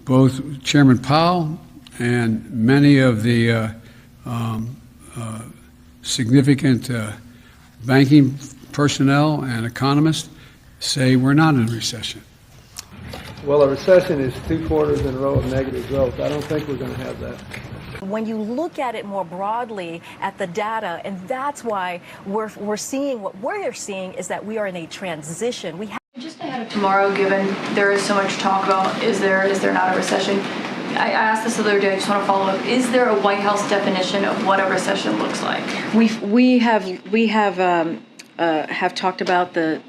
both Chairman Powell and many of the significant banking personnel and economists say we're not in a recession. Well, a recession is 2 quarters in a row of negative growth. I don't think we're going to have that. When you look at it more broadly at the data, and that's why we're seeing what we're seeing is that we are in a transition. Just ahead of tomorrow, given there is so much talk about is there not a recession, I asked this the other day, I just want to follow up. Is there a White House definition of what a recession looks like? We have talked about the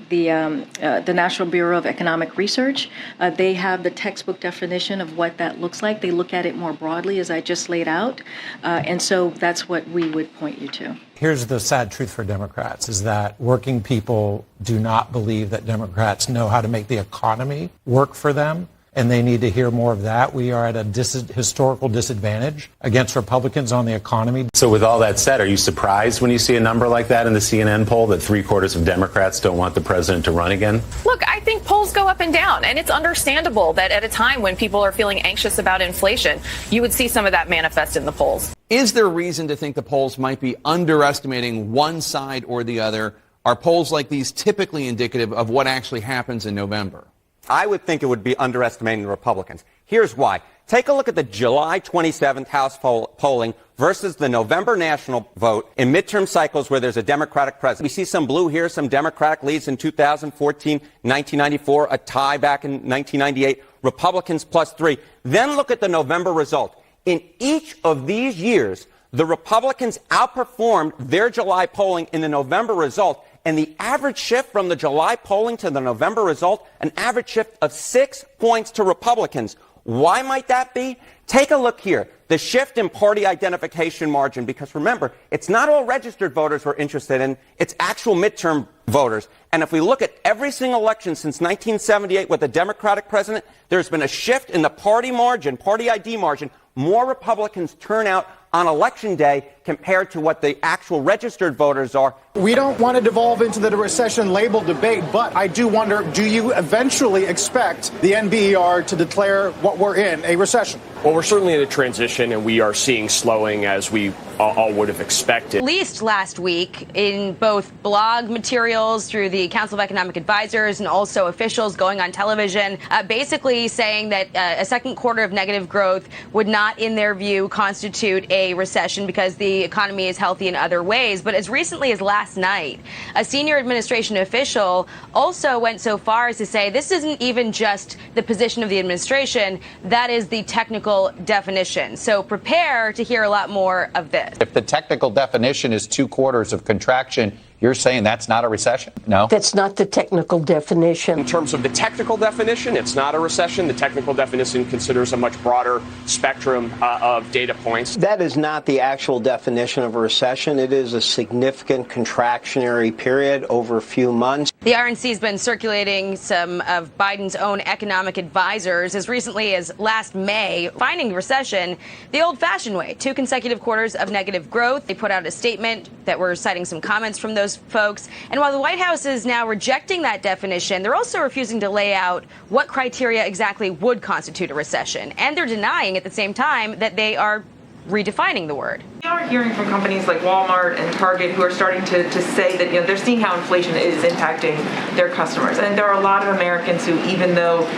National Bureau of Economic Research. They have the textbook definition of what that looks like. They look at it more broadly, as I just laid out, and so that's what we would point you to. Here's the sad truth for Democrats, is that working people do not believe that Democrats know how to make the economy work for them, and they need to hear more of that. We are at a historical disadvantage against Republicans on the economy. So with all that said, are you surprised when you see a number like that in the CNN poll that 3/4 of Democrats don't want the president to run again? Look, I think polls go up and down, and it's understandable that at a time when people are feeling anxious about inflation, you would see some of that manifest in the polls. Is there reason to think the polls might be underestimating one side or the other? Are polls like these typically indicative of what actually happens in November? I would think it would be underestimating the Republicans. Here's why. Take a look at the July 27th House polling versus the November national vote in midterm cycles where there's a Democratic president. We see some blue here, some Democratic leads in 2014, 1994, a tie back in 1998, Republicans +3. Then look at the November result. In each of these years, the Republicans outperformed their July polling in the November result. And the average shift from the July polling to the November result, an average shift of 6 points to Republicans. Why might that be? Take a look here. The shift in party identification margin, because remember, it's not all registered voters we're interested in, it's actual midterm voters. And if we look at every single election since 1978 with a Democratic president, there's been a shift in the party margin, party ID margin. More Republicans turn out on Election Day compared to what the actual registered voters are. We don't want to devolve into the recession label debate, but I do wonder, do you eventually expect the NBER to declare what we're in, a recession? Well, we're certainly in a transition, and we are seeing slowing as we all would have expected. Released last week in both blog materials through the Council of Economic Advisors and also officials going on television, basically saying that a second quarter of negative growth would not, in their view, constitute a recession because the economy is healthy in other ways. But as recently as last night, a senior administration official also went so far as to say this isn't even just the position of the administration, that is the technical definition. So prepare to hear a lot more of this. If the technical definition is 2 quarters of contraction, you're saying that's not a recession? No? That's not the technical definition. In terms of the technical definition, it's not a recession. The technical definition considers a much broader spectrum of data points. That is not the actual definition of a recession. It is a significant contractionary period over a few months. The RNC has been circulating some of Biden's own economic advisors as recently as last May, finding recession the old-fashioned way, 2 consecutive quarters of negative growth. They put out a statement that we're citing some comments from those folks. And while the White House is now rejecting that definition, they're also refusing to lay out what criteria exactly would constitute a recession. And they're denying at the same time that they are redefining the word. We are hearing from companies like Walmart and Target who are starting to say that they're seeing how inflation is impacting their customers. And there are a lot of Americans who, even though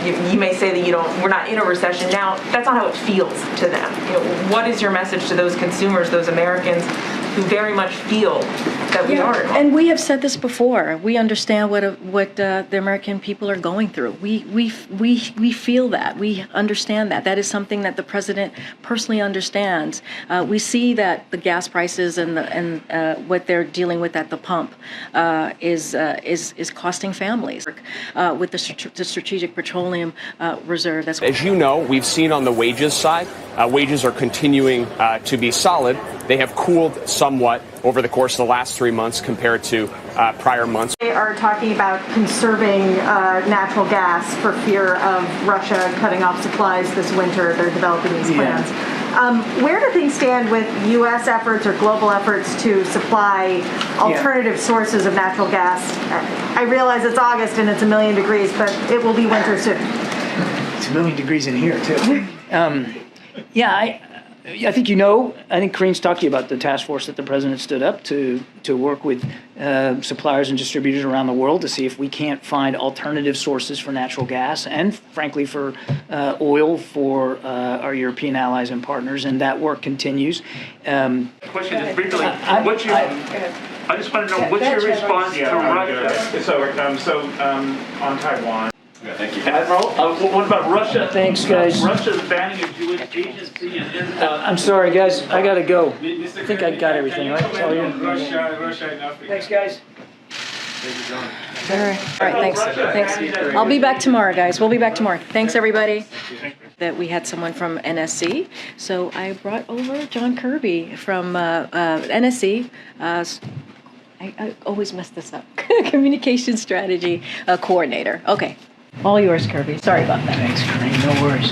you may say that we're not in a recession now, that's not how it feels to them. What is your message to those consumers, those Americans who very much feel that we are? And we have said this before. We understand what the American people are going through. We feel that. We understand that. That is something that the president personally understands. We see that the gas prices and what they're dealing with at the pump is costing families. With the Strategic Petroleum Reserve. As you know, we've seen on the wages side, wages are continuing to be solid. They have cooled somewhat over the course of the last 3 months compared to prior months. They are talking about conserving natural gas for fear of Russia cutting off supplies this winter. They're developing these plans. Where do things stand with U.S. efforts or global efforts to supply alternative sources of natural gas? I realize it's August and it's 1,000,000 degrees, but it will be winter soon. It's a million degrees in here, too. I think I think Karine's talked to you about the task force that the president stood up to work with suppliers and distributors around the world to see if we can't find alternative sources for natural gas and, frankly, for oil for our European allies and partners, and that work continues. Question is briefly, I just want to know what's your response to Russia? So on Taiwan. Yeah, thank you. What about Russia? Thanks, guys. Russia's banning a Jewish agency and I'm sorry, guys. I got to go. I think I got everything, right? That's all you. Russia and Africa. Thanks, guys. All right, thanks. I'll be back tomorrow, guys. We'll be back tomorrow. Thanks, everybody. That we had someone from NSC. So I brought over John Kirby from NSC. I always mess this up. Communication strategy coordinator. Okay. All yours, Kirby. Sorry about that. Thanks, Karine. No worries.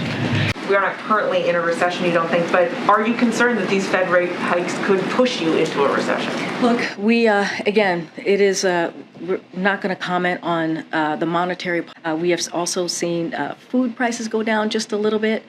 We are not currently in a recession, you don't think, but are you concerned that these Fed rate hikes could push you into a recession? Look, we, again, it is, we're not going to comment on the monetary. We have also seen food prices go down just a little bit.